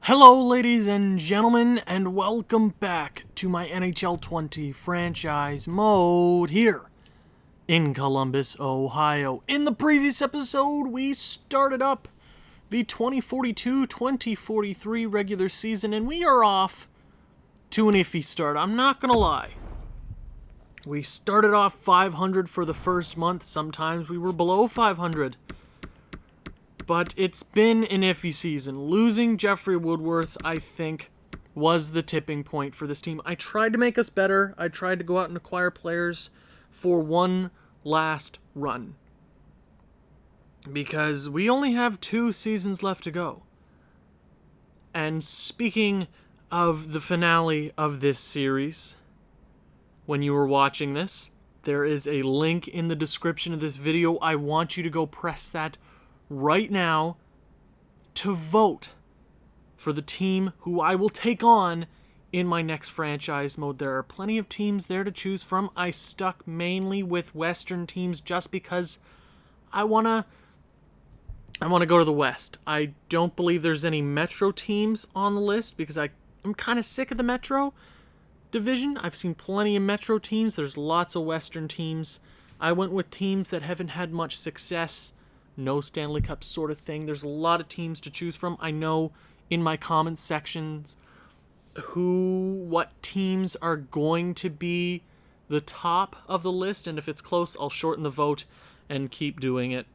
Hello, ladies and gentlemen, and welcome back to my NHL 20 franchise mode here in Columbus, Ohio. In the previous episode, we started up the 2042-2043 regular season, and we are off to an iffy start. I'm not gonna lie. We started off 500 for the first month. Sometimes we were below 500. But it's been an iffy season. Losing Jeffrey Woodworth, I think, was the tipping point for this team. I tried to make us better. I tried to go out and acquire players for one last run. Because we only have 2 seasons left to go. And speaking of the finale of this series, when you were watching this, there is a link in the description of this video. I want you to go press that right now to vote for the team who I will take on in my next franchise mode. There are plenty of teams there to choose from. I stuck mainly with Western teams just because I want to go to the West. I don't believe there's any Metro teams on the list because I'm kind of sick of the Metro division. I've seen plenty of Metro teams. There's lots of Western teams. I went with teams that haven't had much success. No Stanley Cup sort of thing. There's a lot of teams to choose from. I know in my comments sections what teams are going to be the top of the list, and if it's close, I'll shorten the vote and keep doing it.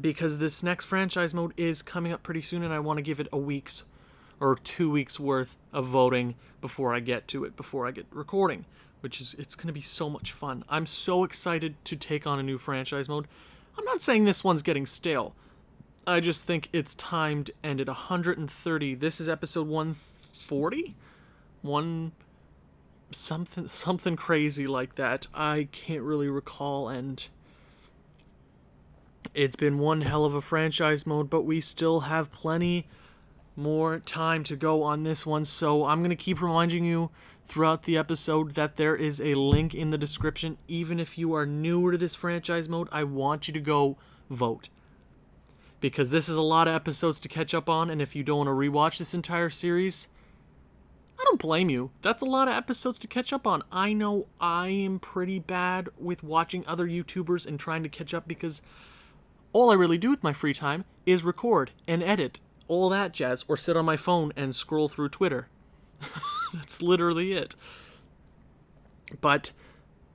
Because this next franchise mode is coming up pretty soon, and I want to give it a week's or 2 weeks worth of voting before I get to it, before I get recording, it's going to be so much fun. I'm so excited to take on a new franchise mode. I'm not saying this one's getting stale. I just think it's time to end at 130. This is episode 140? Something crazy like that. I can't really recall, and it's been one hell of a franchise mode, but we still have plenty more time to go on this one, so I'm going to keep reminding you throughout the episode that there is a link in the description. Even if you are newer to this franchise mode, I want you to go vote. Because this is a lot of episodes to catch up on, and if you don't want to rewatch this entire series, I don't blame you. That's a lot of episodes to catch up on. I know I am pretty bad with watching other YouTubers and trying to catch up because all I really do with my free time is record and edit, all that jazz, or sit on my phone and scroll through Twitter. That's literally it. But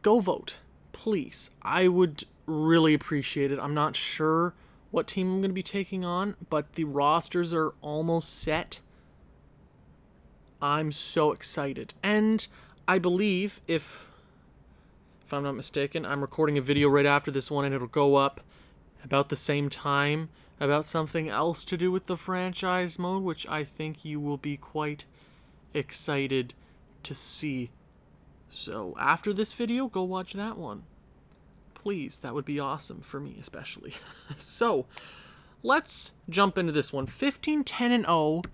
go vote, please. I would really appreciate it. I'm not sure what team I'm going to be taking on, but the rosters are almost set. I'm so excited. And I believe, if I'm not mistaken, I'm recording a video right after this one, and it'll go up about the same time about something else to do with the franchise mode, which I think you will be quite excited to see. So after this video, go watch that one. Please, that would be awesome for me especially. So let's jump into this one. 15-10-0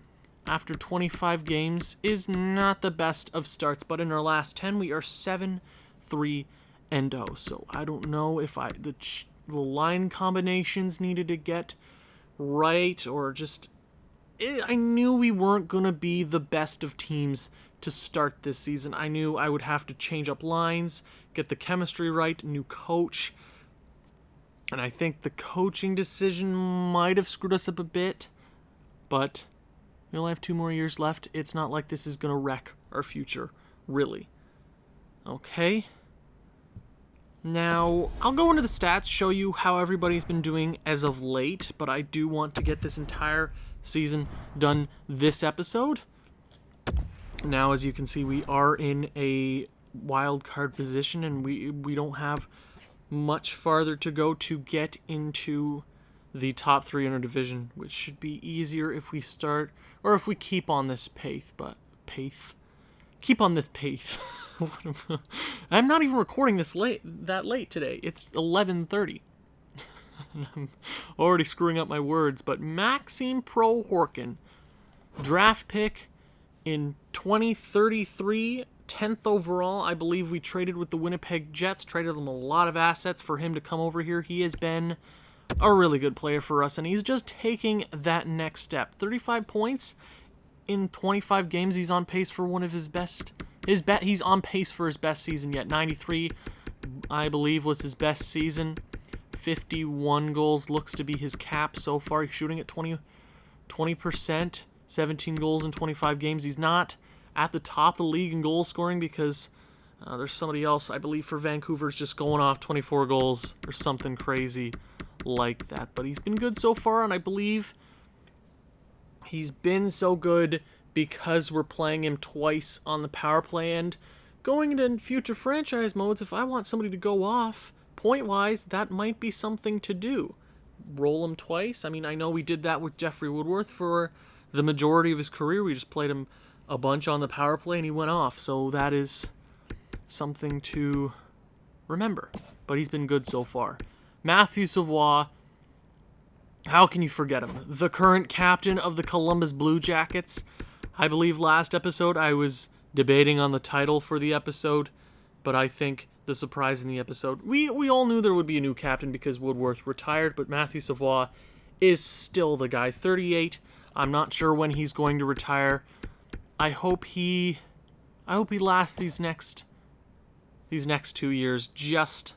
after 25 games is not the best of starts, but in our last 10 we are 7-3-0. So I don't know if the line combinations needed to get right, or just I knew we weren't going to be the best of teams to start this season. I knew I would have to change up lines, get the chemistry right, new coach. And I think the coaching decision might have screwed us up a bit. But we only have 2 more years left. It's not like this is going to wreck our future, really. Okay. Now, I'll go into the stats, show you how everybody's been doing as of late, but I do want to get this entire season done this episode. Now, as you can see, we are in a wild card position, and we don't have much farther to go to get into the top 3 in our division, which should be easier if we start, or if we keep on this pace, keep on this pace. I'm not even recording this that late today. It's 11:30. And I'm already screwing up my words, but Maxime Prohorkin, draft pick in 2033, 10th overall. I believe we traded with the Winnipeg Jets, traded them a lot of assets for him to come over here. He has been a really good player for us, and he's just taking that next step. 35 points in 25 games. He's on pace for one of his best. He's on pace for his best season yet. 93, I believe, was his best season. 51 goals looks to be his cap so far. He's shooting at 20%, 17 goals in 25 games. He's not at the top of the league in goal scoring because there's somebody else, I believe, for Vancouver's just going off 24 goals or something crazy like that. But he's been good so far, and I believe he's been so good because we're playing him twice on the power play. And going into future franchise modes, if I want somebody to go off point-wise, that might be something to do. Roll him twice. I mean, I know we did that with Jeffrey Woodworth for the majority of his career. We just played him a bunch on the power play, and he went off. So that is something to remember. But he's been good so far. Matthew Savoie, how can you forget him? The current captain of the Columbus Blue Jackets. I believe last episode I was debating on the title for the episode, but I think the surprise in the episode, we all knew there would be a new captain because Woodworth retired, but Matthew Savoie is still the guy. 38. I'm not sure when he's going to retire. I hope he lasts these next 2 years just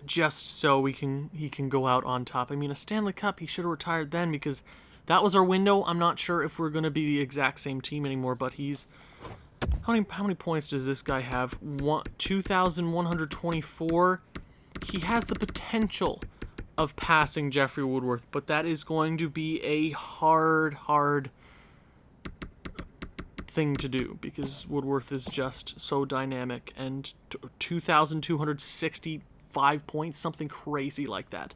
so he can go out on top. I mean, a Stanley Cup, he should have retired then because that was our window. I'm not sure if we're going to be the exact same team anymore, but he's... How many points does this guy have? 2,124. He has the potential of passing Jeffrey Woodworth, but that is going to be a hard thing to do because Woodworth is just so dynamic, and 2,265 points, something crazy like that.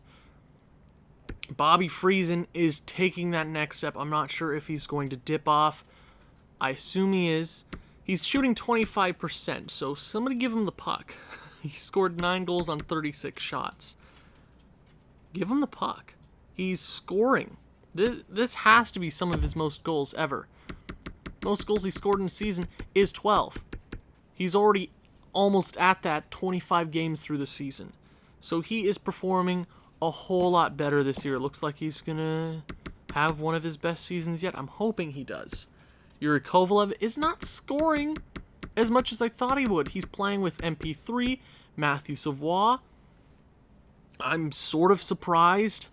Bobby Friesen is taking that next step. I'm not sure if he's going to dip off. I assume he is. He's shooting 25%, so somebody give him the puck. He scored 9 goals on 36 shots. Give him the puck. He's scoring. This has to be some of his most goals ever. Most goals he scored in a season is 12. He's already almost at that 25 games through the season. So he is performing a whole lot better this year. It looks like he's going to have one of his best seasons yet. I'm hoping he does. Yuri Kovalev is not scoring as much as I thought he would. He's playing with MP3, Matthew Savoie. I'm sort of surprised,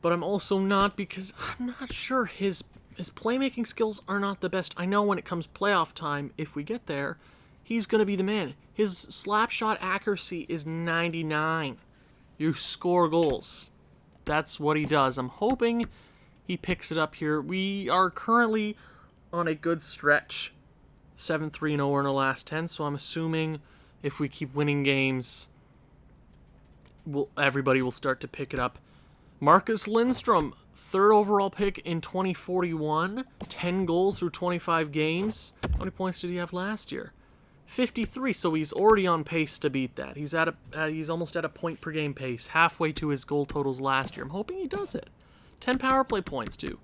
but I'm also not because I'm not sure his playmaking skills are not the best. I know when it comes playoff time, if we get there, he's going to be the man. His slap shot accuracy is 99. You score goals. That's what he does. I'm hoping he picks it up here. We are currently on a good stretch. 7-3-0 in our last 10, so I'm assuming if we keep winning games, everybody will start to pick it up. Marcus Lindstrom, 3rd overall pick in 2041, 10 goals through 25 games. How many points did he have last year? 53, so he's already on pace to beat that. He's almost at a point per game pace, halfway to his goal totals last year. I'm hoping he does it. 10 power play points, too.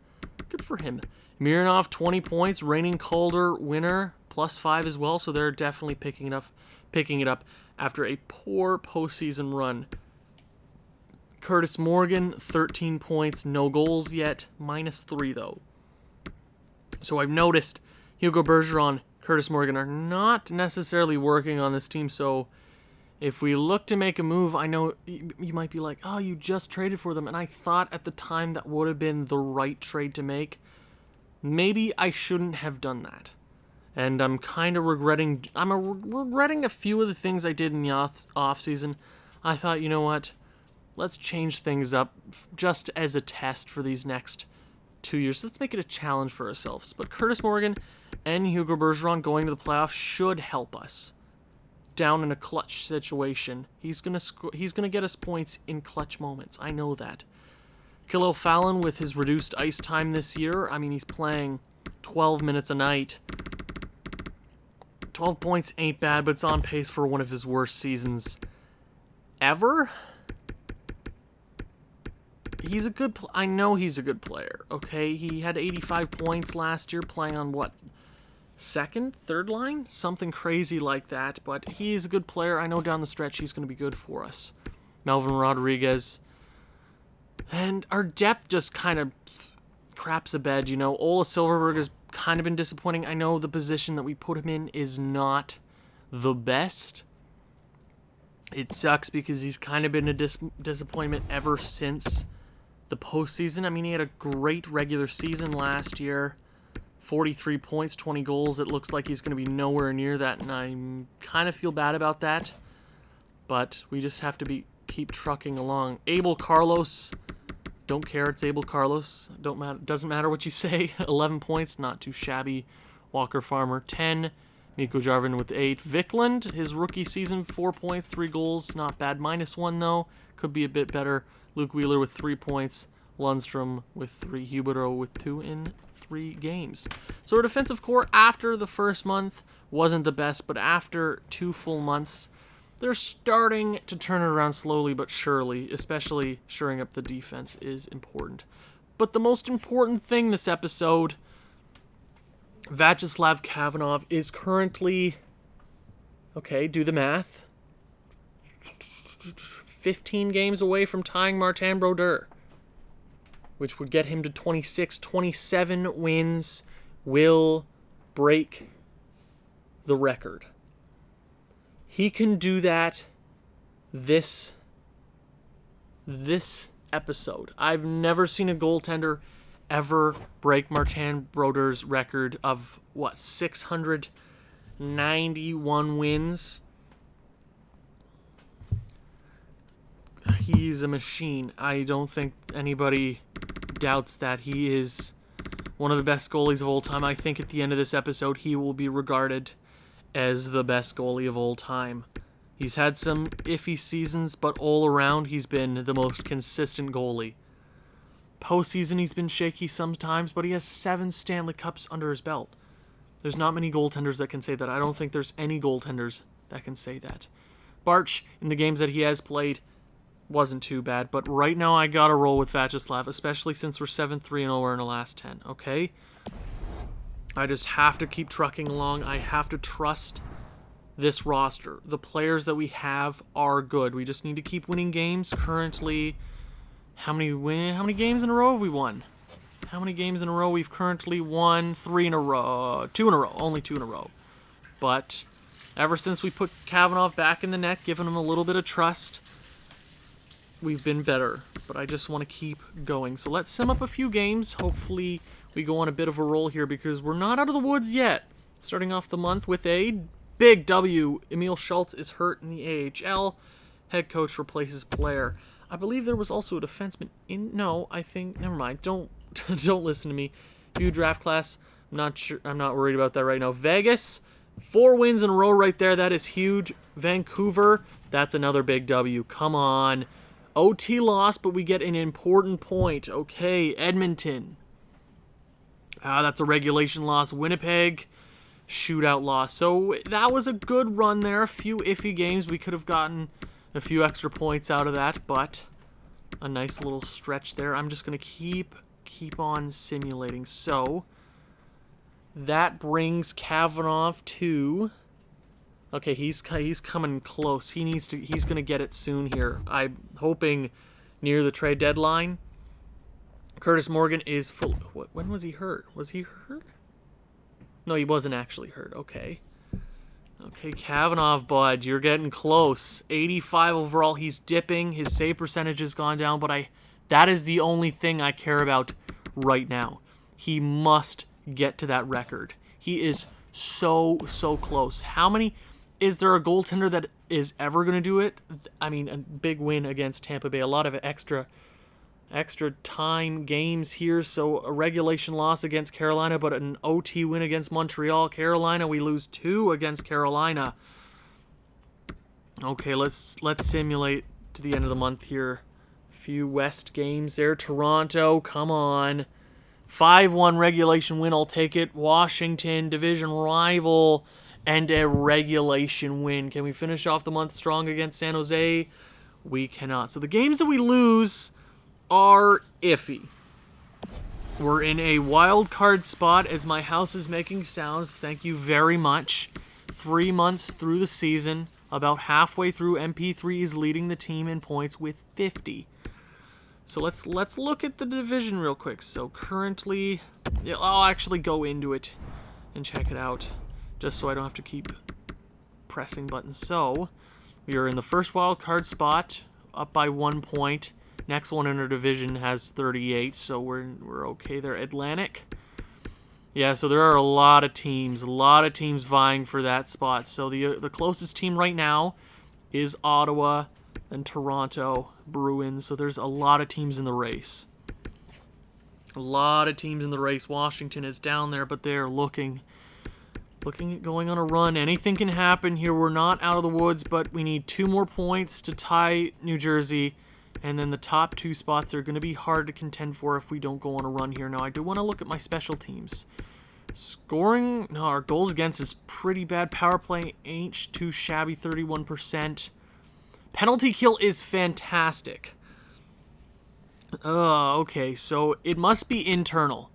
Good for him. Mironov, 20 points, reigning Calder winner, +5 as well, so they're definitely picking it up after a poor postseason run. Curtis Morgan, 13 points, no goals yet, -3 though. So I've noticed Hugo Bergeron, Curtis Morgan are not necessarily working on this team, so if we look to make a move, I know you might be like, oh, you just traded for them, and I thought at the time that would have been the right trade to make. Maybe I shouldn't have done that. And I'm kind of regretting a few of the things I did in the off-season. I thought, you know what? Let's change things up just as a test for these next 2 years. Let's make it a challenge for ourselves. But Curtis Morgan and Hugo Bergeron going to the playoffs should help us down in a clutch situation. He's gonna get us points in clutch moments. I know that. Khalil Fallon with his reduced ice time this year. I mean, he's playing 12 minutes a night. 12 points ain't bad, but it's on pace for one of his worst seasons ever. I know he's a good player, okay? He had 85 points last year playing on, what, second, third line? Something crazy like that, but he is a good player. I know down the stretch he's going to be good for us. Melvin Rodriguez. And our depth just kind of craps a bed, you know. Ola Silverberg has kind of been disappointing. I know the position that we put him in is not the best. It sucks because he's kind of been a disappointment ever since the postseason. I mean, he had a great regular season last year. 43 points, 20 goals. It looks like he's going to be nowhere near that, and I kind of feel bad about that. But we just have to keep trucking along. Abel Carlos, don't care. It's Abel Carlos. Doesn't matter what you say. 11 points, not too shabby. Walker Farmer, 10. Mikko Jarvin with 8. Vikland, his rookie season, 4 points, 3 goals. Not bad. -1, though. Could be a bit better. Luke Wheeler with 3 points. Lundstrom with 3. Huberdeau with 2 in 3 games. So our defensive core after the first month wasn't the best, but after 2 full months, they're starting to turn it around slowly but surely, especially shoring up the defense is important. But the most important thing this episode, Vyacheslav Khavanov is currently, okay, do the math, 15 games away from tying Martin Brodeur, which would get him to 26. 27 wins will break the record. He can do that this episode. I've never seen a goaltender ever break Martin Brodeur's record of, 691 wins? He's a machine. I don't think anybody doubts that. He is one of the best goalies of all time. I think at the end of this episode, he will be regarded as the best goalie of all time. He's had some iffy seasons, but all around, he's been the most consistent goalie. Postseason, he's been shaky sometimes, but he has 7 Stanley Cups under his belt. There's not many goaltenders that can say that. I don't think there's any goaltenders that can say that. Barch, in the games that he has played, wasn't too bad, but right now I gotta roll with Vyacheslav, especially since we're 7-3-0 in the last 10, okay? I just have to keep trucking along. I have to trust this roster. The players that we have are good. We just need to keep winning games. Currently, how many games in a row have we won? How many games in a row? We've currently won 3 in a row. 2 in a row. Only 2 in a row. But ever since we put Khavanov back in the net, giving him a little bit of trust, we've been better. But I just want to keep going. So let's sum up a few games. Hopefully we go on a bit of a roll here because we're not out of the woods yet. Starting off the month with a big W. Emil Schultz is hurt in the AHL. Head coach replaces player. I believe there was also a defenseman in... No, I think... Never mind. Don't listen to me. View draft class. I'm not sure. I'm not worried about that right now. Vegas, 4 wins in a row right there. That is huge. Vancouver, that's another big W. Come on. OT loss, but we get an important point. Okay, Edmonton. That's a regulation loss. Winnipeg, shootout loss. So that was a good run there. A few iffy games. We could have gotten a few extra points out of that, but a nice little stretch there. I'm just going to keep on simulating. So that brings Khavanov to... Okay, he's coming close. He's going to get it soon here. I'm hoping near the trade deadline. Curtis Morgan is full... When was he hurt? Was he hurt? No, he wasn't actually hurt. Okay. Okay, Khavanov, bud, you're getting close. 85 overall. He's dipping. His save percentage has gone down, but that is the only thing I care about right now. He must get to that record. He is so close. How many... Is there a goaltender that is ever going to do it? I mean, a big win against Tampa Bay. A lot of extra time games here. So a regulation loss against Carolina, but an OT win against Montreal. Carolina, we lose 2 against Carolina. Okay, let's simulate to the end of the month here. A few West games there. Toronto, come on. 5-1 regulation win, I'll take it. Washington, division rival, and a regulation win. Can we finish off the month strong against San Jose? We cannot. So the games that we lose are iffy. We're in a wild card spot as my house is making sounds. Thank you very much. 3 months through the season. About halfway through, MP3 is leading the team in points with 50. So let's look at the division real quick. So currently, I'll actually go into it and check it out, just so I don't have to keep pressing buttons. So we are in the first wild card spot, up by 1 point. Next one in our division has 38, so we're okay there. Atlantic. Yeah, so there are a lot of teams vying for that spot. So the closest team right now is Ottawa and Toronto Bruins. So there's a lot of teams in the race. Washington is down there, but they're looking at going on a run. Anything can happen here. We're not out of the woods, but we need 2 more points to tie New Jersey. And then the top 2 spots are going to be hard to contend for if we don't go on a run here. Now, I do want to look at my special teams. Scoring, no, our goals against is pretty bad. Power play ain't too shabby, 31%. Penalty kill is fantastic. Okay, so it must be internal.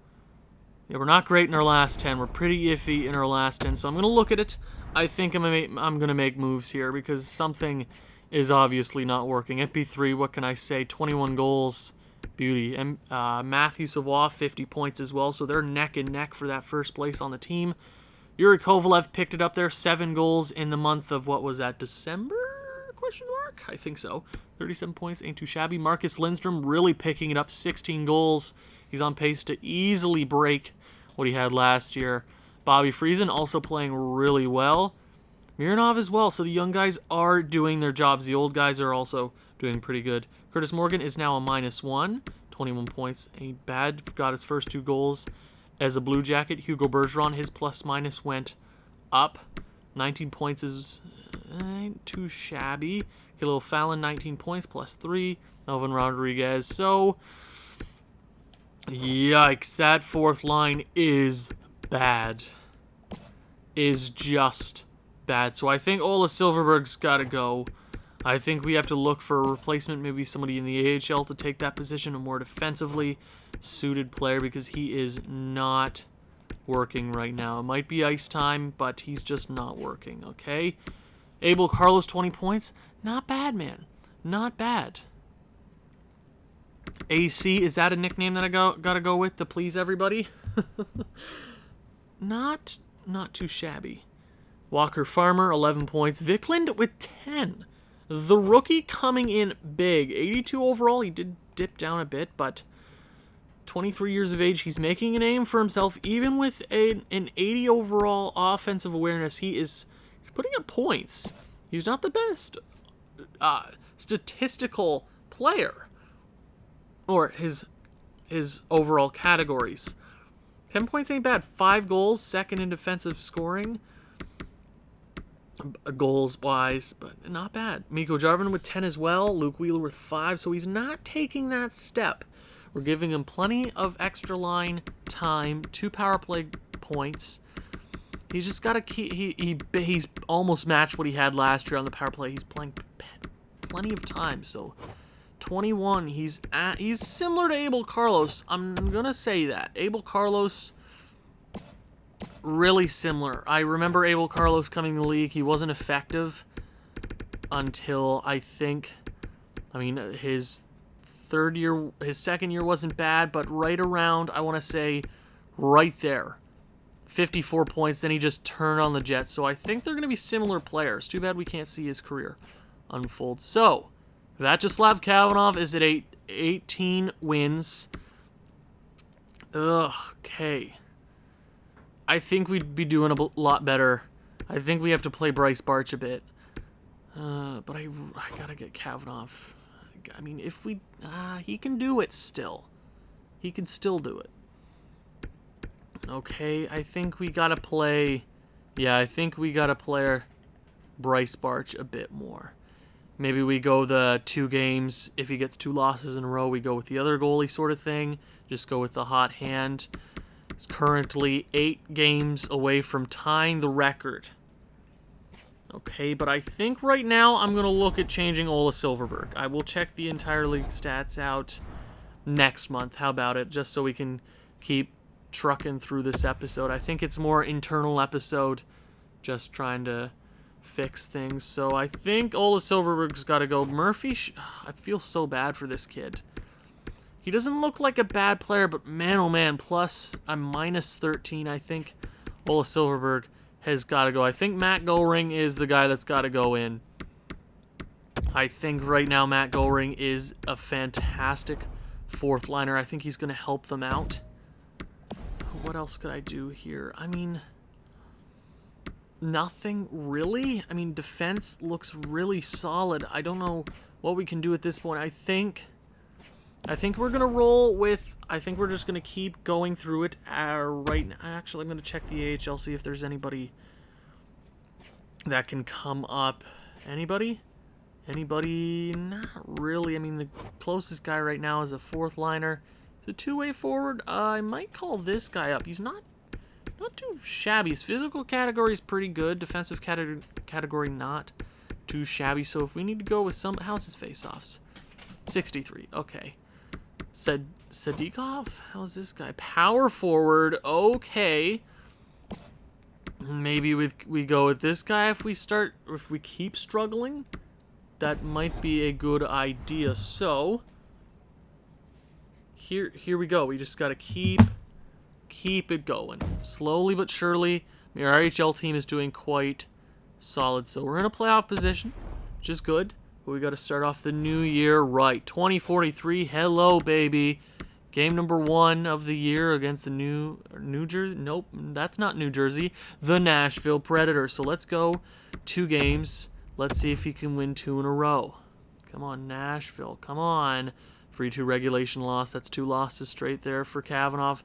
Yeah, we're not great in our last 10. We're pretty iffy in our last 10, so I'm going to look at it. I think I'm going to make moves here because something is obviously not working. MP3, what can I say? 21 goals. Beauty. And Matthew Savoie, 50 points as well, so they're neck and neck for that first place on the team. Yuri Kovalev picked it up there, 7 goals in the month of, what was that, December? Question mark? I think so. 37 points, ain't too shabby. Marcus Lindstrom really picking it up, 16 goals. He's on pace to easily break what he had last year. Bobby Friesen also playing really well. Mironov as well, so the young guys are doing their jobs. The old guys are also doing pretty good. Curtis Morgan is now a -1, 21 points, ain't bad. Got his first 2 goals as a Blue Jacket. Hugo Bergeron, his plus-minus went up. 19 points is ain't too shabby. Khalil Fallon, 19 points, +3. Melvin Rodriguez. So, yikes, that 4th line is bad. Is just bad. So I think Ola Silverberg's got to go. I think we have to look for a replacement, maybe somebody in the AHL to take that position, a more defensively suited player, because he is not working right now. It might be ice time, but he's just not working, okay? Abel Carlos, 20 points. Not bad, man. Not bad. AC, is that a nickname that I gotta go with to please everybody? Not too shabby. Walker Farmer, 11 points. Vikland with 10. The rookie coming in big. 82 overall. He did dip down a bit, but 23 years of age. He's making a name for himself. Even with an 80 overall offensive awareness, he's putting up points. He's not the best statistical player, or his overall categories. 10 points ain't bad. 5 goals, second in defensive scoring. Goals-wise, but not bad. Mikko Jarvin with 10 as well. Luke Wheeler with 5, so he's not taking that step. We're giving him plenty of extra line time, 2 power play points. He's just got to keep... He's almost matched what he had last year on the power play. He's playing plenty of time, so... 21, he's similar to Abel Carlos. I'm going to say that. Abel Carlos... really similar. I remember Abel Carlos coming in the league. He wasn't effective until his second year wasn't bad, but right around, I want to say, right there. 54 points, then he just turned on the Jets. So I think they're going to be similar players. Too bad we can't see his career unfold. So, Vyacheslav Khavanov is at 18 wins. Okay. I think we'd be doing a lot better. I think we have to play Bryce Barch a bit. But I gotta get Khavanov. I mean, if we... he can do it still. He can still do it. Okay, I think we gotta play... Yeah, I think we gotta play Bryce Barch a bit more. Maybe we go the 2 games. If he gets 2 losses in a row, we go with the other goalie sort of thing. Just go with the hot hand. He's currently 8 games away from tying the record. Okay, but I think right now I'm going to look at changing Ola Silverberg. I will check the entire league stats out next month. How about it? Just so we can keep trucking through this episode. I think it's more internal episode, just trying to fix things. So I think Ola Silverberg's got to go. Murphy, I feel so bad for this kid. He doesn't look like a bad player, but man, oh man, plus a minus 13, I think Ola Silverberg has got to go. I think Matt Goring is the guy that's got to go in. I think right now Matt Goring is a fantastic fourth liner. I think he's going to help them out. What else could I do here? I mean, nothing really. I mean, defense looks really solid. I don't know what we can do at this point. I think we're going to roll with, I think we're just going to keep going through it right now. Actually, I'm going to check the AHL, see if there's anybody that can come up. Anybody? Anybody? Not really. I mean, the closest guy right now is a fourth liner. He's a two-way forward. I might call this guy up. He's not too shabby. His physical category is pretty good. Defensive category not too shabby. So if we need to go with some, how's his face-offs? 63. Okay. Sadikov? How's this guy? Power forward. Okay. Maybe we go with this guy if we keep struggling. That might be a good idea. So here we go. We just got to keep it going. Slowly but surely, our RHL team is doing quite solid. So we're in a playoff position, which is good. But we got to start off the new year right. 2043, hello, baby. Game number 1 of the year against the New Jersey. Nope, that's not New Jersey. The Nashville Predators. So let's go 2 games. Let's see if he can win 2 in a row. Come on, Nashville. Come on. 3-2 regulation loss. That's 2 losses straight there for Khavanov.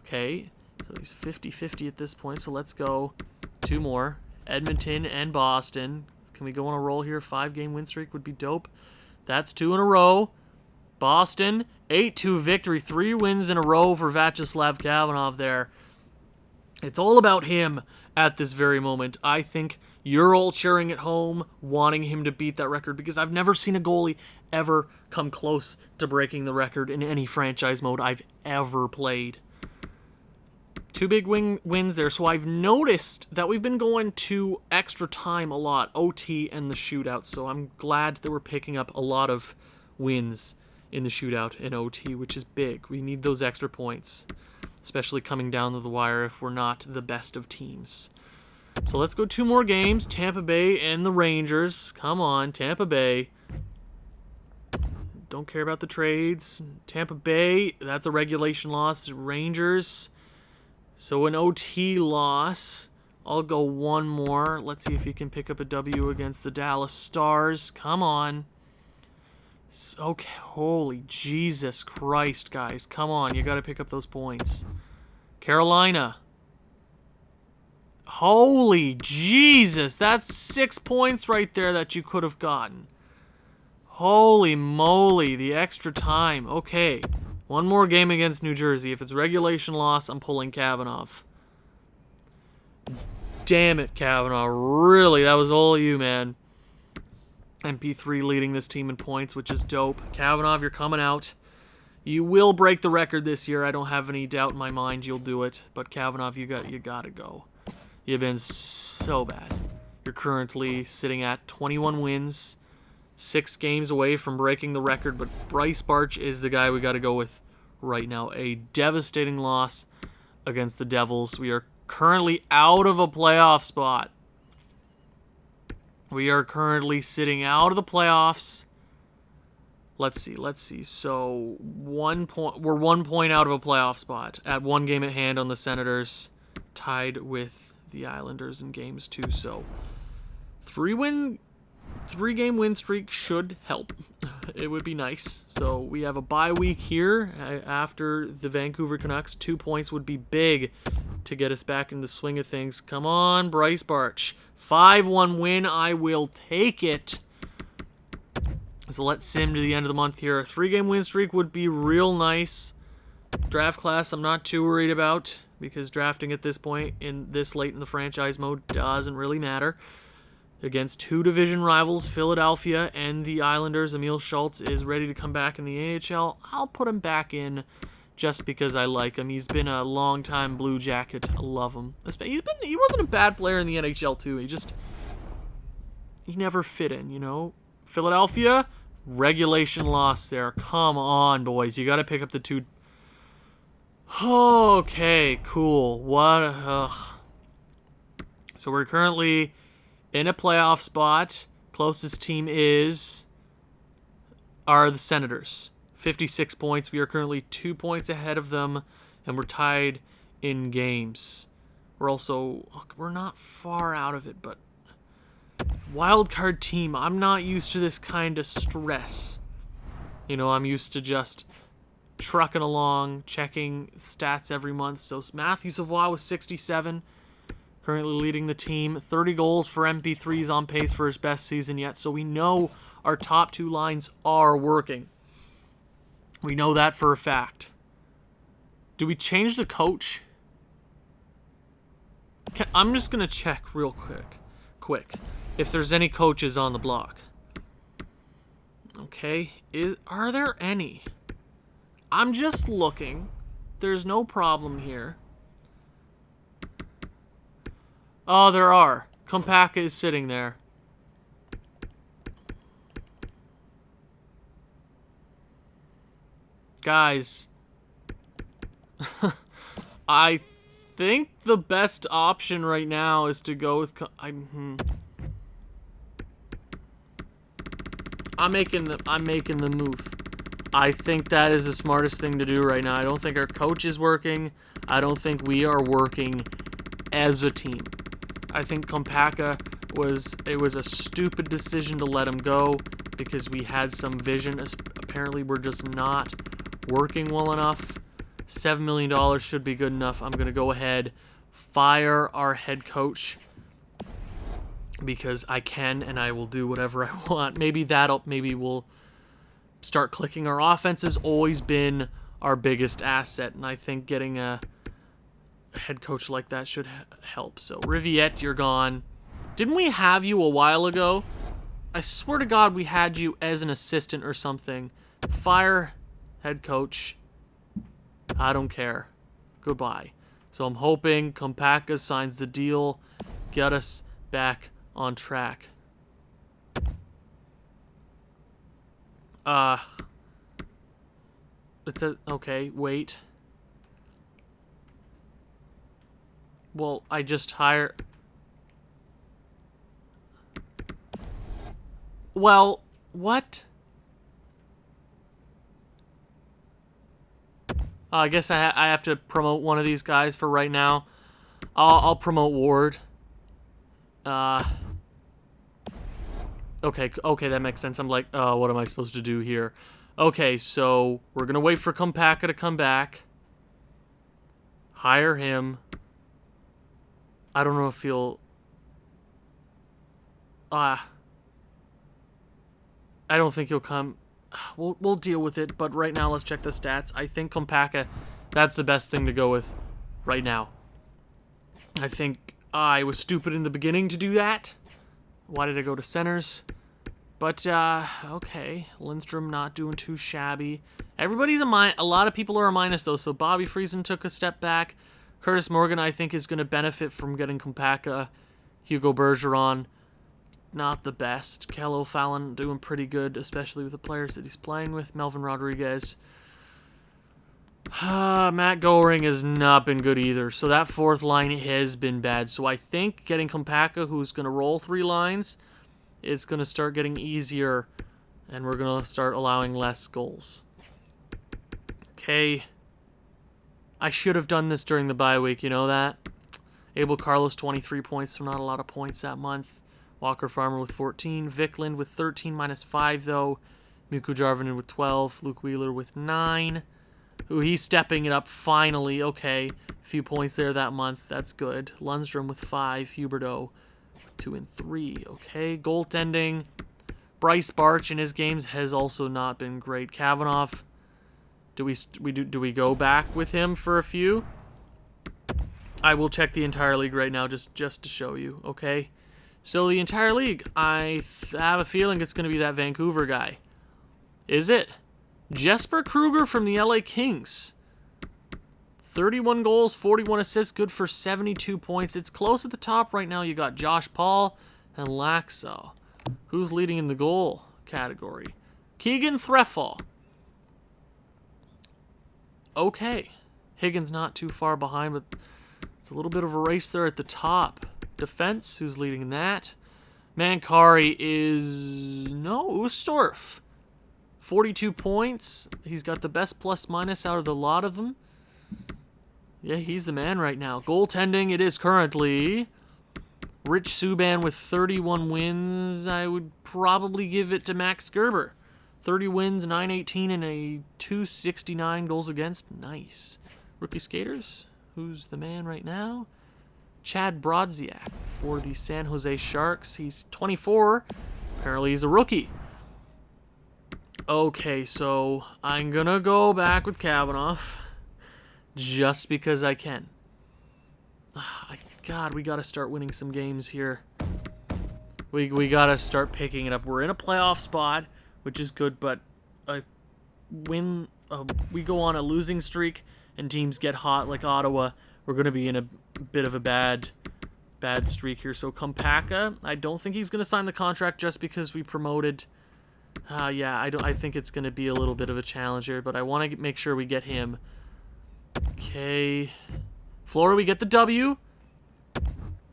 Okay, so he's 50-50 at this point. So let's go 2 more. Edmonton and Boston. Can we go on a roll here? 5-game win streak would be dope. That's 2 in a row. Boston, 8-2 victory. 3 wins in a row for Vyacheslav Khavanov there. It's all about him at this very moment. I think you're all cheering at home, wanting him to beat that record, because I've never seen a goalie ever come close to breaking the record in any franchise mode I've ever played. 2 big wins there. So I've noticed that we've been going to extra time a lot, OT and the shootout. So I'm glad that we're picking up a lot of wins in the shootout and OT, which is big. We need those extra points, especially coming down to the wire if we're not the best of teams. So let's go 2 more games. Tampa Bay and the Rangers. Come on, Tampa Bay. Don't care about the trades. Tampa Bay, that's a regulation loss. Rangers, so an OT loss. I'll go 1 more. Let's see if he can pick up a W against the Dallas Stars. Come on. Okay, holy Jesus Christ, guys. Come on, you got to pick up those points. Carolina. Holy Jesus, that's 6 points right there that you could have gotten. Holy moly, the extra time. Okay, 1 more game against New Jersey. If it's regulation loss, I'm pulling Khavanov. Damn it, Khavanov. Really, that was all you, man. MP3 leading this team in points, which is dope. Khavanov, you're coming out. You will break the record this year. I don't have any doubt in my mind you'll do it. But Khavanov, you got to go. You've been so bad. You're currently sitting at 21 wins, 6 games away from breaking the record, but Bryce Barch is the guy we got to go with right now. A devastating loss against the Devils. We are currently out of a playoff spot. We are currently sitting out of the playoffs. Let's see. So 1 point. We're 1 point out of a playoff spot at 1 game at hand on the Senators, tied with the Islanders in games 2. So 3-game win streak should help. It would be nice. So we have a bye week here after the Vancouver Canucks. 2 points would be big to get us back in the swing of things. Come on, Bryce Barch. 5-1 win. I will take it. So let's sim to the end of the month here. A 3-game win streak would be real nice. Draft class I'm not too worried about, because drafting at this point, in this late in the franchise mode, doesn't really matter. Against 2 division rivals, Philadelphia and the Islanders, Emil Schultz is ready to come back in the AHL. I'll put him back in just because I like him. He's been a long-time Blue Jacket. I love him. He wasn't a bad player in the NHL too. he never fit in, you know. Philadelphia, regulation loss there. Come on, boys. You got to pick up the 2. Okay, cool. What? So we're currently in a playoff spot. Closest team are the Senators. 56 points. We are currently 2 points ahead of them, and we're tied in games. We're not far out of it, but wild card team. I'm not used to this kind of stress. You know, I'm used to just trucking along, checking stats every month. So Matthew Savoie with 67, currently leading the team. 30 goals for MP3's on pace for his best season yet. So we know our top 2 lines are working. We know that for a fact. Do we change the coach? I'm just going to check real quick, if there's any coaches on the block. Okay, are there any? I'm just looking. There's no problem here. Oh, there are. Kompaka is sitting there. Guys, I think the best option right now is to go with... I'm making the move. I think that is the smartest thing to do right now. I don't think our coach is working. I don't think we are working as a team. I think Kompaka was a stupid decision to let him go because we had some vision. Apparently, we're just not working well enough. $7 million should be good enough. I'm going to go ahead, fire our head coach because I can and I will do whatever I want. Maybe we'll start clicking. Our offense has always been our biggest asset, and I think getting a head coach like that should help. So, Riviette, you're gone. Didn't we have you a while ago? I swear to God we had you as an assistant or something. Fire head coach. I don't care. Goodbye. So I'm hoping Kompaka signs the deal, get us back on track. Okay, wait. Well, I just hired... Well, what? I guess I have to promote one of these guys for right now. I'll promote Ward. Okay, that makes sense. I'm like, what am I supposed to do here? Okay, so we're gonna wait for Kompaka to come back. Hire him. I don't know if he'll... I don't think he'll come... We'll deal with it, but right now let's check the stats. I think Kompaka, that's the best thing to go with right now. I think I was stupid in the beginning to do that. Why did I go to centers? But, okay. Lindstrom not doing too shabby. Everybody's a lot of people are a minus, though, so Bobby Friesen took a step back. Curtis Morgan, I think, is going to benefit from getting Kompaka. Hugo Bergeron, not the best. Kello Fallon doing pretty good, especially with the players that he's playing with. Melvin Rodriguez. Matt Goring has not been good either. So that fourth line has been bad. So I think getting Kompaka, who's going to roll 3 lines, it's going to start getting easier. And we're going to start allowing less goals. Okay. I should have done this during the bye week, you know that? Abel Carlos, 23 points, so not a lot of points that month. Walker Farmer with 14. Vikland with 13, minus 5, though. Mikko Jarvinen with 12. Luke Wheeler with 9. Ooh, he's stepping it up finally. Okay, a few points there that month. That's good. Lundstrom with 5. Huberdeau with 2 and 3. Okay, goaltending. Bryce Barch in his games has also not been great. Khavanov, do we go back with him for a few? I will check the entire league right now just to show you, okay? So the entire league, I have a feeling it's going to be that Vancouver guy. Is it? Jesper Kruger from the LA Kings. 31 goals, 41 assists, good for 72 points. It's close at the top right now. You got Josh Paul and Laxo. Who's leading in the goal category? Keegan Threffall. Okay. Higgins not too far behind, but it's a little bit of a race there at the top. Defense, who's leading in that? Mankari is... No, Ustorf. 42 points. He's got the best plus-minus out of the lot of them. Yeah, he's the man right now. Goaltending, it is currently Rich Subban with 31 wins. I would probably give it to Max Gerber. 30 wins, 918, and a 269 goals against. Nice. Rookie skaters, who's the man right now? Chad Brodziak for the San Jose Sharks. He's 24. Apparently he's a rookie. Okay, so I'm going to go back with Khavanov just because I can. God, we got to start winning some games here. We got to start picking it up. We're in a playoff spot, which is good, but we go on a losing streak and teams get hot like Ottawa, we're going to be in a bit of a bad streak here. So Kompaka, I don't think he's going to sign the contract just because we promoted. I think it's going to be a little bit of a challenge here, but I want to make sure we get him. Okay. Florida, we get the W.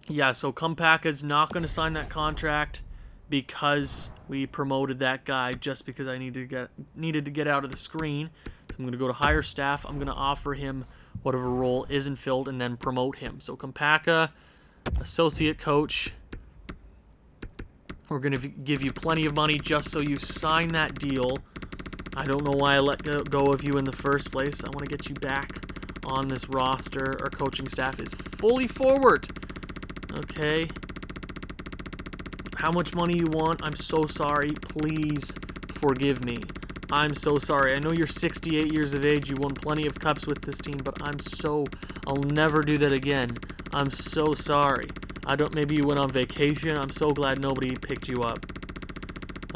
Yeah, so Kompaka's not going to sign that contract because we promoted that guy just because I needed to get out of the screen. So I'm going to go to higher staff. I'm going to offer him whatever role isn't filled and then promote him. So Kompaka, associate coach. We're going to give you plenty of money just so you sign that deal. I don't know why I let go of you in the first place. I want to get you back on this roster. Our coaching staff is fully forward. Okay. How much money you want? I'm so sorry. Please forgive me. I'm so sorry. I know you're 68 years of age. You won plenty of cups with this team, but I'll never do that again. I'm so sorry. Maybe you went on vacation. I'm so glad nobody picked you up.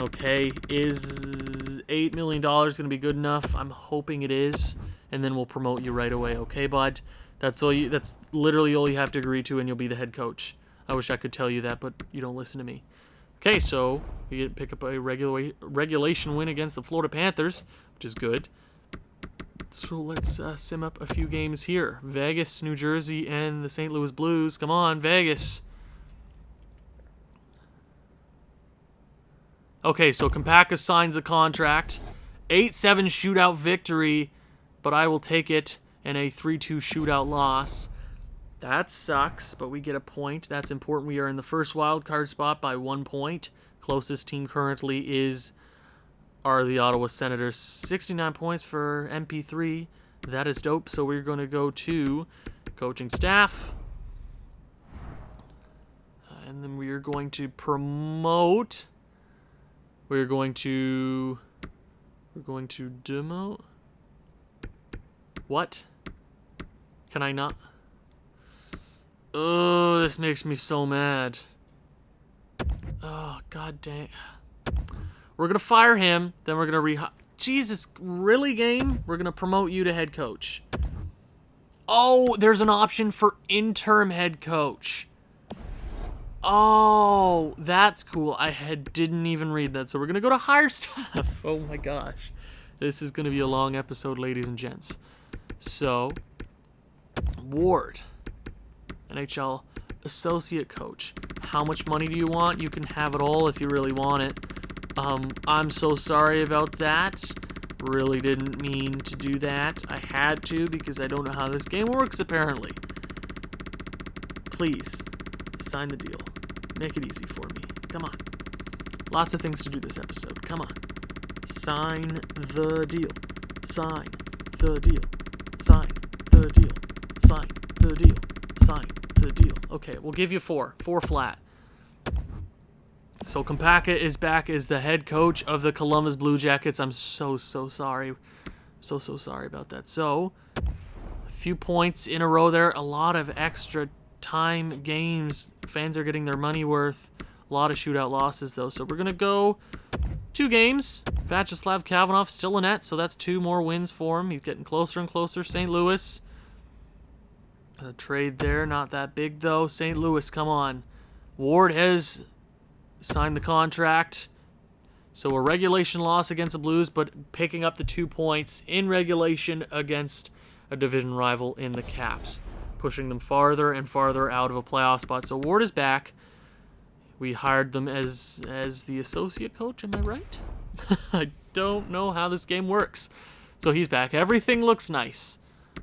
Okay, is $8 million going to be good enough? I'm hoping it is, and then we'll promote you right away. Okay, bud? That's literally all you have to agree to, and you'll be the head coach. I wish I could tell you that, but you don't listen to me. Okay, so we get to pick up a regulation win against the Florida Panthers, which is good. So let's sim up a few games here. Vegas, New Jersey, and the St. Louis Blues. Come on, Vegas. Okay, so Kompaka signs a contract. 8-7 shootout victory, but I will take it, and a 3-2 shootout loss. That sucks, but we get a point. That's important. We are in the first wild card spot by 1 point. Closest team currently are the Ottawa Senators. 69 points for MP3. That is dope. So we're going to go to coaching staff. And then we are going to promote. We're going to demote. What? Can I not? Oh, this makes me so mad. Oh, god dang. We're going to fire him, then we're going to Jesus, really, game? We're going to promote you to head coach. Oh, there's an option for interim head coach. Oh, that's cool. Didn't even read that. So we're going to go to higher staff. Oh my gosh. This is going to be a long episode, ladies and gents. So, Ward, NHL associate coach. How much money do you want? You can have it all if you really want it. I'm so sorry about that. Really didn't mean to do that. I had to because I don't know how this game works, apparently. Please, sign the deal. Make it easy for me. Come on. Lots of things to do this episode. Come on. Sign the deal. Sign the deal. Sign the deal. Sign the deal. Sign the deal. Okay, we'll give you 4. 4 flat. So Kompaka is back as the head coach of the Columbus Blue Jackets. I'm so sorry. So sorry about that. So, a few points in a row there. A lot of extra time games. Fans are getting their money worth. A lot of shootout losses, though. So we're going to go 2 games. Vyacheslav Khavanov still in net, so that's 2 more wins for him. He's getting closer and closer. St. Louis. A trade there. Not that big, though. St. Louis, come on. Ward has signed the contract. So a regulation loss against the Blues, but picking up the 2 points in regulation against a division rival in the Caps, pushing them farther and farther out of a playoff spot. So Ward is back. We hired them as the associate coach, am I right? I don't know how this game works. So he's back. Everything looks nice.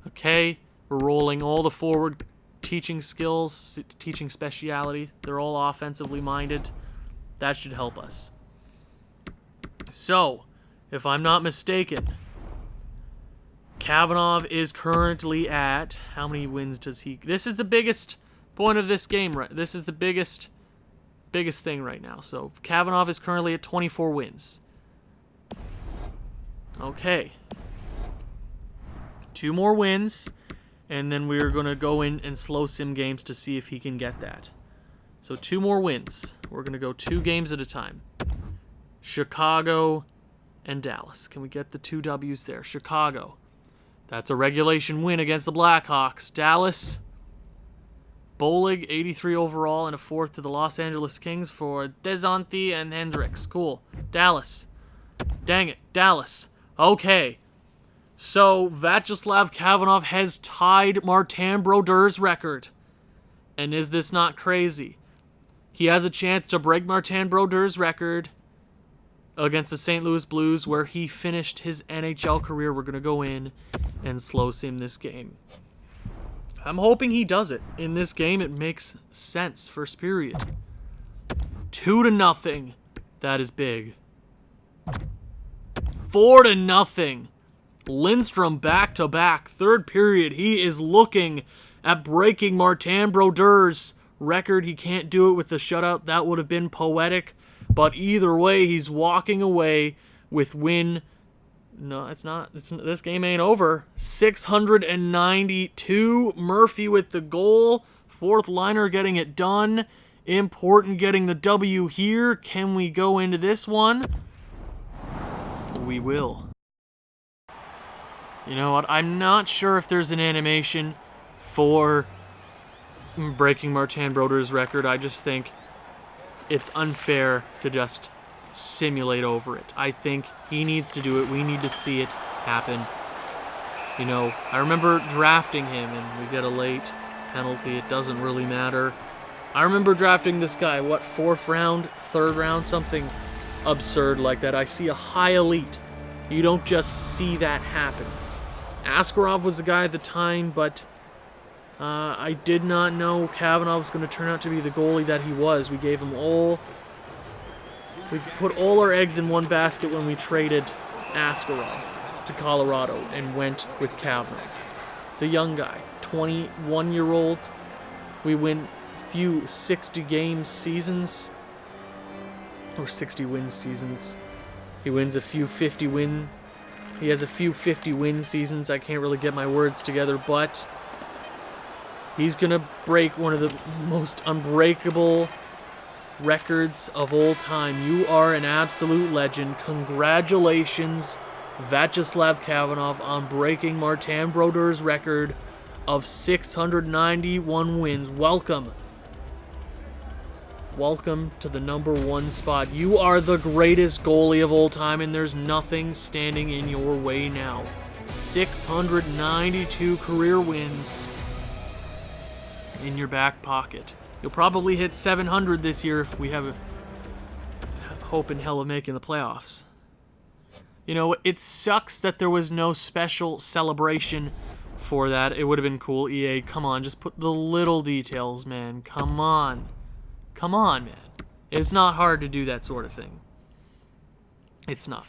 Okay, we're rolling all the forward teaching skills, teaching speciality. They're all offensively minded. That should help us. So, if I'm not mistaken, Khavanov is currently at... How many wins does he... This is the biggest point of this game, right? This is the biggest thing right now. So, Khavanov is currently at 24 wins. Okay. 2 more wins, and then we're going to go in and slow sim games to see if he can get that. So 2 more wins. We're going to go 2 games at a time. Chicago and Dallas. Can we get the 2 W's there? Chicago. That's a regulation win against the Blackhawks. Dallas. Bolig, 83 overall, and a 4th to the Los Angeles Kings for Desanti and Hendricks. Cool. Dallas. Dang it. Dallas. Okay. So, Vyacheslav Khavanov has tied Martin Brodeur's record. And is this not crazy? He has a chance to break Martin Brodeur's record against the St. Louis Blues, where he finished his NHL career. We're going to go in and slow sim this game. I'm hoping he does it. In this game, it makes sense. First period. 2-0. That is big. 4-0. Lindstrom back-to-back. Third period, he is looking at breaking Martin Brodeur's record. He can't do it with the shutout. That would have been poetic. But either way, he's walking away with win. No, it's not. This game ain't over. 692. Murphy with the goal. 4th liner getting it done. Important getting the W here. Can we go into this one? We will. You know what? I'm not sure if there's an animation for breaking Martin Brodeur's record. I just think it's unfair to just simulate over it. I think he needs to do it. We need to see it happen. You know, I remember drafting him and we get a late penalty. It doesn't really matter. I remember drafting this guy, what, 4th round, 3rd round, something absurd like that. I see a high elite. You don't just see that happen. Askarov was the guy at the time, but I did not know Khavanov was going to turn out to be the goalie that he was. We gave him all... We put all our eggs in one basket when we traded Askarov to Colorado and went with Khavanov. The young guy, 21-year-old. We win few 60-game seasons, or 60-win seasons. He wins a few 50-win. He has a few 50-win seasons. I can't really get my words together, but he's going to break one of the most unbreakable records of all time. You are an absolute legend. Congratulations, Vyacheslav Khavanov, on breaking Martin Brodeur's record of 691 wins. Welcome. Welcome to the #1 spot. You are the greatest goalie of all time, and there's nothing standing in your way now. 692 career wins in your back pocket. You'll probably hit 700 this year if we have a hope in hell of making the playoffs. You know, it sucks that there was no special celebration for that. It would have been cool. EA, come on, just put the little details, man. Come on. Come on, man. It's not hard to do that sort of thing. It's not.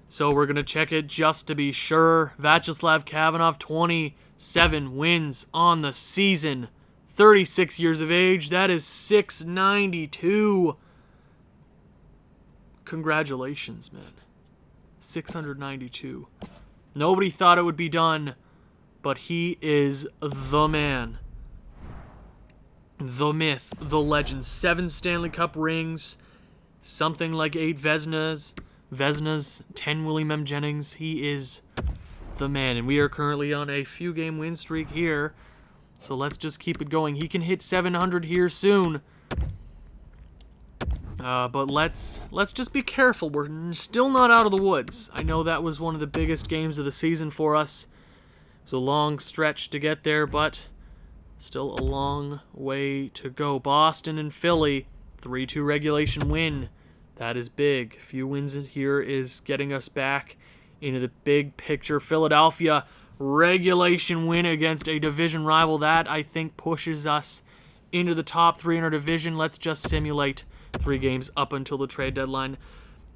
So we're going to check it just to be sure. Vyacheslav Khavanov, 27 wins on the season. 36 years of age. That is 692. Congratulations, man. 692. Nobody thought it would be done, but he is the man. The myth, the legend. 7 Stanley Cup rings, something like 8 Vezinas, 10 William M. Jennings. He is the man, and we are currently on a few-game win streak here, so let's just keep it going. He can hit 700 here soon. But let's just be careful. We're still not out of the woods. I know that was one of the biggest games of the season for us. It was a long stretch to get there, but still a long way to go. Boston and Philly, 3-2 regulation win. That is big. A few wins here is getting us back into the big picture. Philadelphia, regulation win against a division rival. That, I think, pushes us into the top 3 in our division. Let's just simulate 3 games up until the trade deadline.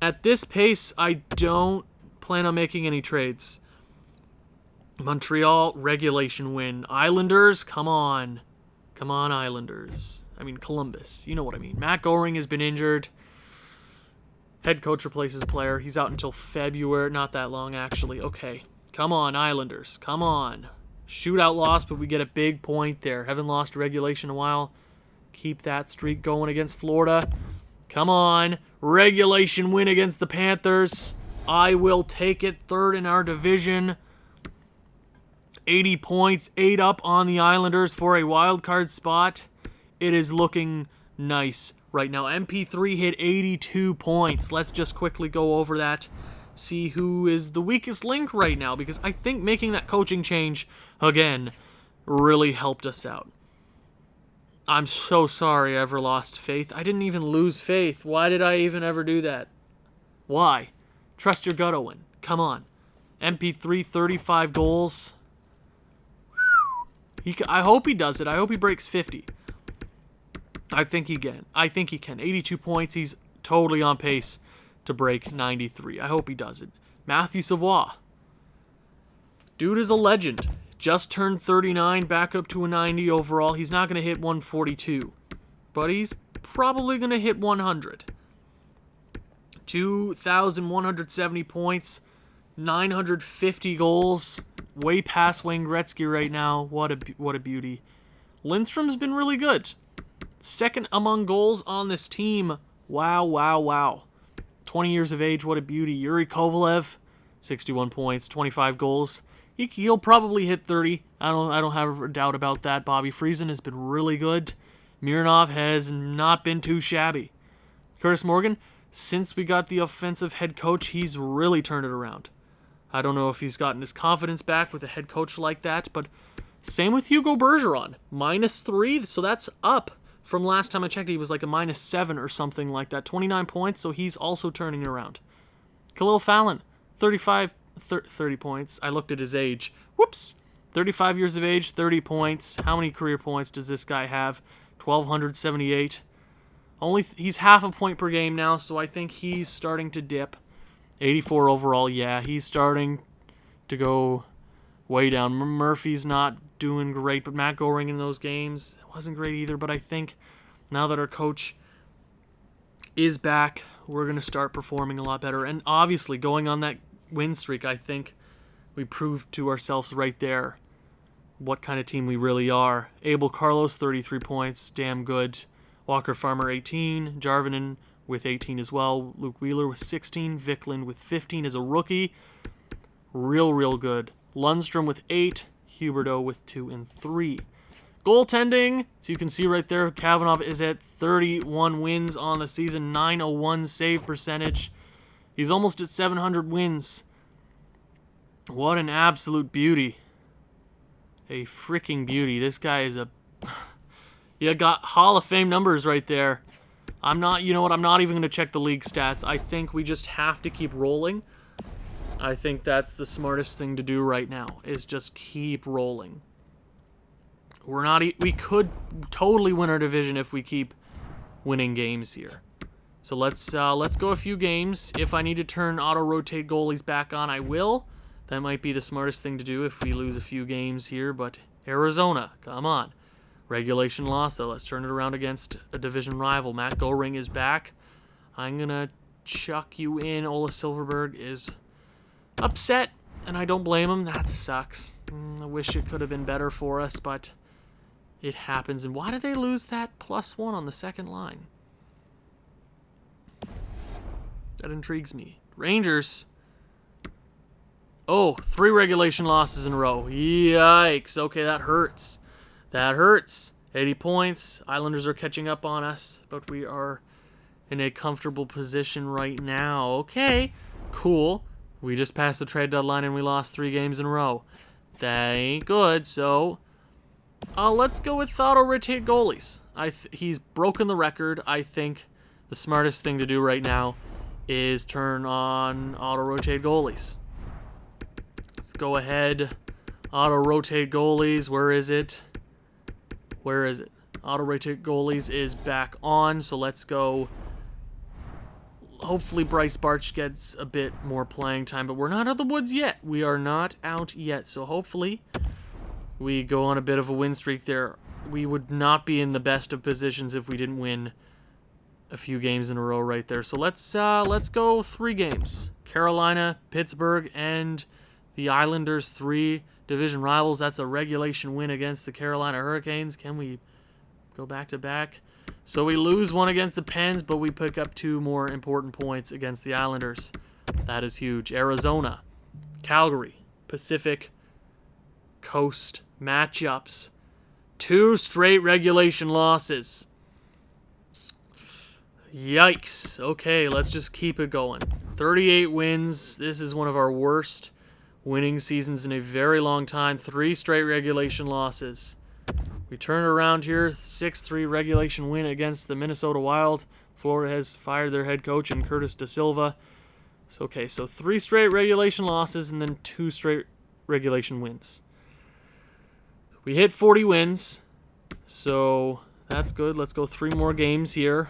At this pace, I don't plan on making any trades. Montreal, regulation win. Islanders, come on. Come on, Islanders. I mean, Columbus. You know what I mean. Matt Goring has been injured. Head coach replaces a player. He's out until February. Not that long, actually. Okay. Come on, Islanders. Come on. Shootout loss, but we get a big point there. Haven't lost regulation in a while. Keep that streak going against Florida. Come on. Regulation win against the Panthers. I will take it. 3rd in our division. 80 points. 8 up on the Islanders for a wild card spot. It is looking nice right now. MP3 hit 82 points. Let's just quickly go over that. See who is the weakest link right now, because I think making that coaching change, again, really helped us out. I'm so sorry I ever lost faith. I didn't even lose faith. Why did I even ever do that? Why? Trust your gut, Owen. Come on. MP3, 35 goals. I hope he does it. I hope he breaks 50. I think he can. 82 points. He's totally on pace to break 93. I hope he does it. Matthew Savoie. Dude is a legend. Just turned 39, back up to a 90 overall. He's not going to hit 142, but he's probably going to hit 100. 2,170 points, 950 goals, way past Wayne Gretzky right now. What a beauty. Lindstrom's been really good. 2nd among goals on this team. Wow. 20 years of age, what a beauty. Yuri Kovalev, 61 points, 25 goals. He'll probably hit 30. I don't have a doubt about that. Bobby Friesen has been really good. Mironov has not been too shabby. Curtis Morgan, since we got the offensive head coach, he's really turned it around. I don't know if he's gotten his confidence back with a head coach like that, but same with Hugo Bergeron. -3, so that's up. From last time I checked, he was like a -7 or something like that. 29 points, so he's also turning it around. Khalil Fallon, 30 points. I looked at his age. Whoops. 35 years of age, 30 points. How many career points does this guy have? 1,278. He's half a point per game now, so I think he's starting to dip. 84 overall, yeah. He's starting to go way down. Murphy's not doing great, but Matt Goring in those games wasn't great either. But I think now that our coach is back, we're going to start performing a lot better. And obviously, going on that win streak, I think we proved to ourselves right there what kind of team we really are. Abel Carlos, 33 points, damn good. Walker Farmer, 18. Jarvinen with 18 as well. Luke Wheeler with 16. Vicklund with 15 as a rookie. Real good. Lundstrom with 8. Huberdeau with 2 and 3. Goaltending, so you can see right there, Khavanov is at 31 wins on the season, 901 save percentage. He's almost at 700 wins. What an absolute beauty. A freaking beauty. This guy is you got Hall of Fame numbers right there. I'm not even going to check the league stats. I think we just have to keep rolling. I think that's the smartest thing to do right now, is just keep rolling. We could totally win our division if we keep winning games here. So let's go a few games. If I need to turn auto-rotate goalies back on, I will. That might be the smartest thing to do if we lose a few games here, but Arizona, come on. Regulation loss, though. Let's turn it around against a division rival. Matt Goring is back. I'm going to chuck you in. Ola Silverberg is upset, and I don't blame him. That sucks. I wish it could have been better for us, but it happens. And why did they lose that +1 on the second line? That intrigues me. Rangers. Oh, 3 regulation losses in a row. Yikes. Okay, that hurts. That hurts. 80 points. Islanders are catching up on us, but we are in a comfortable position right now. Okay, cool. We just passed the trade deadline and we lost 3 games in a row. That ain't good, so let's go with auto-rotate goalies. He's broken the record. I think the smartest thing to do right now is turn on auto-rotate goalies. Let's go ahead. Auto-rotate goalies. Where is it? Where is it? Auto-rotate goalies is back on, so let's go. Hopefully Bryce Barch gets a bit more playing time, but we're not out of the woods yet. We are not out yet, so hopefully we go on a bit of a win streak there. We would not be in the best of positions if we didn't win a few games in a row right there. So let's go 3 games. Carolina, Pittsburgh, and the Islanders, 3 division rivals. That's a regulation win against the Carolina Hurricanes. Can we go back-to-back? So we lose 1 against the Pens, but we pick up 2 more important points against the Islanders. That is huge. Arizona, Calgary, Pacific Coast matchups. 2 straight regulation losses. Yikes. Okay, let's just keep it going. 38 wins. This is one of our worst winning seasons in a very long time. 3 straight regulation losses. We turn around here, 6-3 regulation win against the Minnesota Wild. Florida has fired their head coach in Curtis Da Silva. So 3 straight regulation losses and then 2 straight regulation wins. We hit 40 wins, so that's good. Let's go 3 more games here.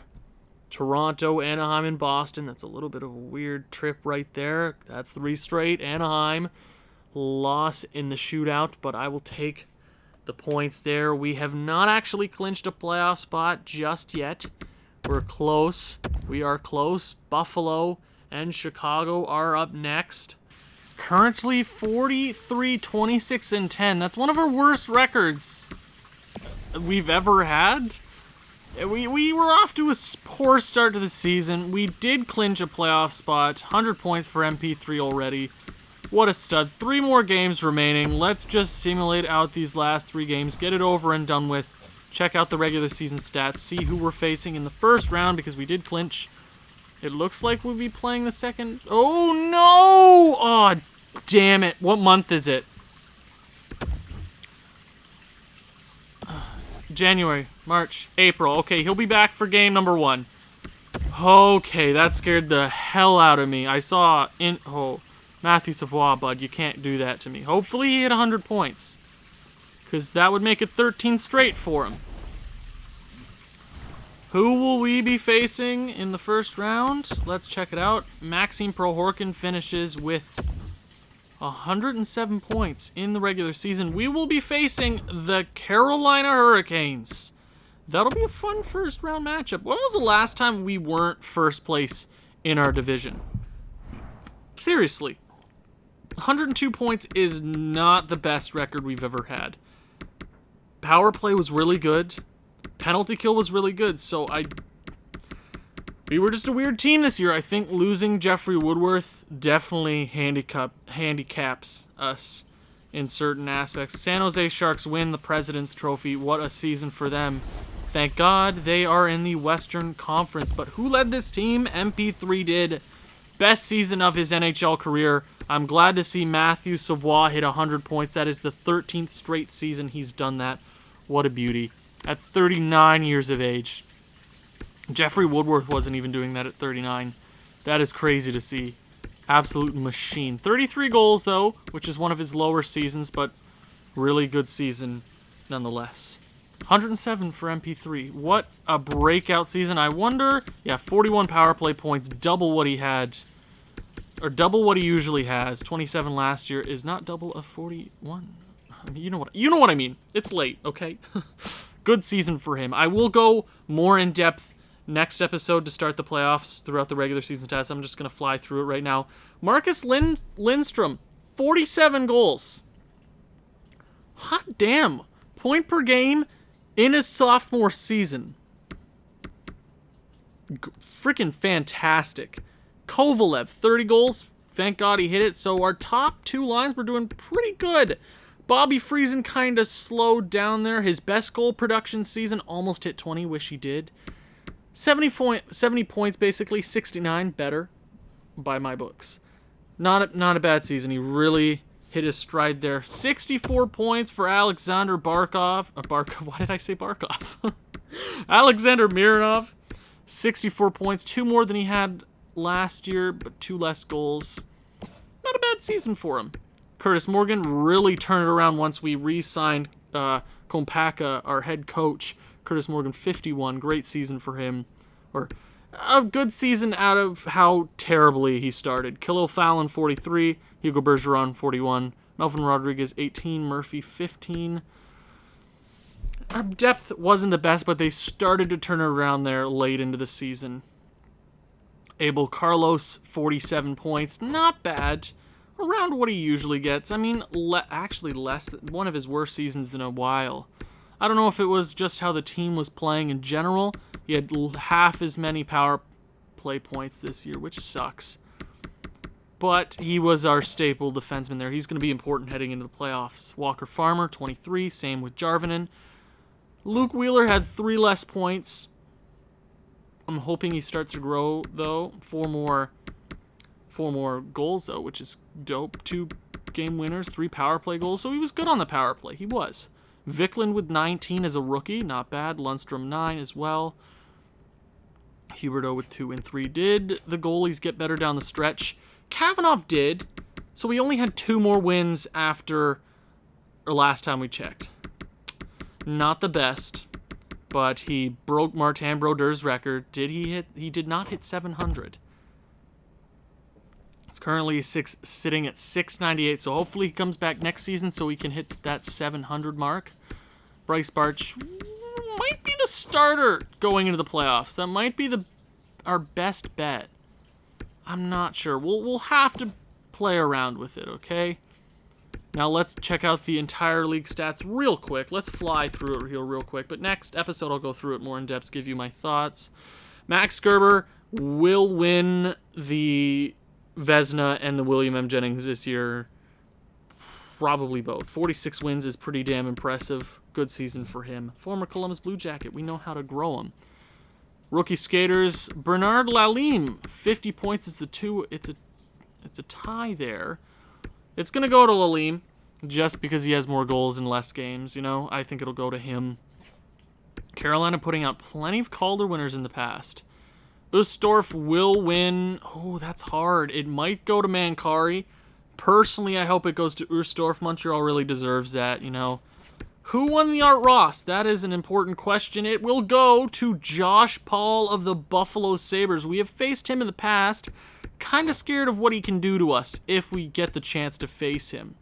Toronto, Anaheim, and Boston. That's a little bit of a weird trip right there. That's 3 straight. Anaheim, loss in the shootout, but I will take the points there. We have not actually clinched a playoff spot just yet. We're close. We are close. Buffalo and Chicago are up next. Currently 43, 26, and 10. That's one of our worst records we've ever had. We were off to a poor start to the season. We did clinch a playoff spot. 100 points for MP3 already. What a stud. 3 more games remaining. Let's just simulate out these last 3 games. Get it over and done with. Check out the regular season stats. See who we're facing in the first round because we did clinch. It looks like we'll be playing the second. Oh, no! Oh, damn it. What month is it? January, March, April. Okay, he'll be back for game number 1. Okay, that scared the hell out of me. I saw Matthew Savoie, bud, you can't do that to me. Hopefully he hit 100 points, because that would make it 13 straight for him. Who will we be facing in the first round? Let's check it out. Maxime Prohorkin finishes with 107 points in the regular season. We will be facing the Carolina Hurricanes. That'll be a fun first round matchup. When was the last time we weren't first place in our division? Seriously. 102 points is not the best record we've ever had. Power play was really good. Penalty kill was really good. So we were just a weird team this year. I think losing Jeffrey Woodworth definitely handicaps us in certain aspects. San Jose Sharks win the President's Trophy. What a season for them. Thank God they are in the Western Conference. But who led this team? MP3 did. Best season of his NHL career. I'm glad to see Matthew Savoie hit 100 points. That is the 13th straight season he's done that. What a beauty. At 39 years of age. Jeffrey Woodworth wasn't even doing that at 39. That is crazy to see. Absolute machine. 33 goals, though, which is one of his lower seasons, but really good season nonetheless. 107 for MP3. What a breakout season. I wonder, 41 power play points, double what he had, or double what he usually has. 27 last year is not double of 41. I mean, you know what I mean. It's late, okay? Good season for him. I will go more in depth next episode to start the playoffs throughout the regular season stats. I'm just going to fly through it right now. Marcus Lindstrom, 47 goals. Hot damn. Point per game in his sophomore season. Freaking fantastic. Kovalev, 30 goals. Thank God he hit it. So our top 2 lines were doing pretty good. Bobby Friesen kind of slowed down there. His best goal production season almost hit 20. Wish he did. 70 points, basically 69 better by my books. Not a bad season. He really hit his stride there. 64 points for Alexander Barkov. Why did I say Barkov? Alexander Mironov, 64 points, 2 more than he had last year, but 2 less goals. Not a bad season for him. Curtis Morgan really turned it around once we re-signed Kompaka, our head coach. Curtis Morgan, 51. Great season for him. Or a good season out of how terribly he started. Khalil Fallon, 43. Hugo Bergeron, 41. Melvin Rodriguez, 18. Murphy, 15. Our depth wasn't the best, but they started to turn it around there late into the season. Abel Carlos, 47 points. Not bad. Around what he usually gets. I mean, actually less. One of his worst seasons in a while. I don't know if it was just how the team was playing in general. He had half as many power play points this year, which sucks. But he was our staple defenseman there. He's going to be important heading into the playoffs. Walker Farmer, 23. Same with Jarvinen. Luke Wheeler had 3 less points. I'm hoping he starts to grow, though. 4 more goals, though, which is dope. 2 game winners, 3 power play goals. So he was good on the power play. He was. Vikland with 19 as a rookie. Not bad. Lundstrom, 9 as well. Huberdeau with 2 and 3. Did the goalies get better down the stretch? Khavanov did. So we only had 2 more wins after last time we checked. Not the best, but he broke Martin Brodeur's record. He did not hit 700. It's currently sitting at 698, so hopefully he comes back next season so he can hit that 700 mark. Bryce Barch might be the starter going into the playoffs. That might be our best bet. I'm not sure. We'll have to play around with it, okay? Now let's check out the entire league stats real quick. Let's fly through it real quick. But next episode, I'll go through it more in depth, give you my thoughts. Max Gerber will win the Vezina and the William M. Jennings this year. Probably both. 46 wins is pretty damn impressive. Good season for him. Former Columbus Blue Jacket. We know how to grow him. Rookie skaters. Bernard Lalime. 50 points is it's a tie there. It's going to go to Lalime just because he has more goals in less games. You know, I think it'll go to him. Carolina putting out plenty of Calder winners in the past. Ustorf will win. Oh, that's hard. It might go to Mancari. Personally, I hope it goes to Ustorf. Montreal really deserves that, you know. Who won the Art Ross? That is an important question. It will go to Josh Paul of the Buffalo Sabres. We have faced him in the past. Kind of scared of what he can do to us if we get the chance to face him.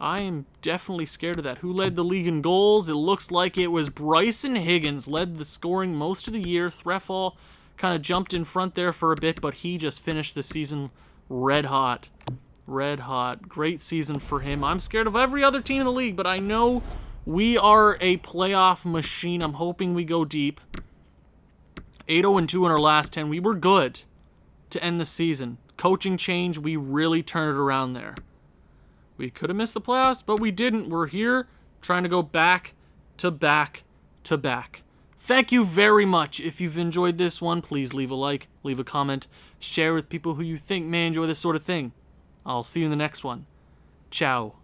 I am definitely scared of that. Who led the league in goals? It looks like it was Bryson Higgins. Led the scoring most of the year. Threffel kind of jumped in front there for a bit, but he just finished the season red hot. Red hot. Great season for him. I'm scared of every other team in the league, but I know we are a playoff machine. I'm hoping we go deep. 8-0-2 in our last 10. We were good to end the season. Coaching change, we really turned it around there. We could have missed the playoffs, but we didn't. We're here trying to go back to back to back. Thank you very much. If you've enjoyed this one, please leave a like, leave a comment, share with people who you think may enjoy this sort of thing. I'll see you in the next one. Ciao.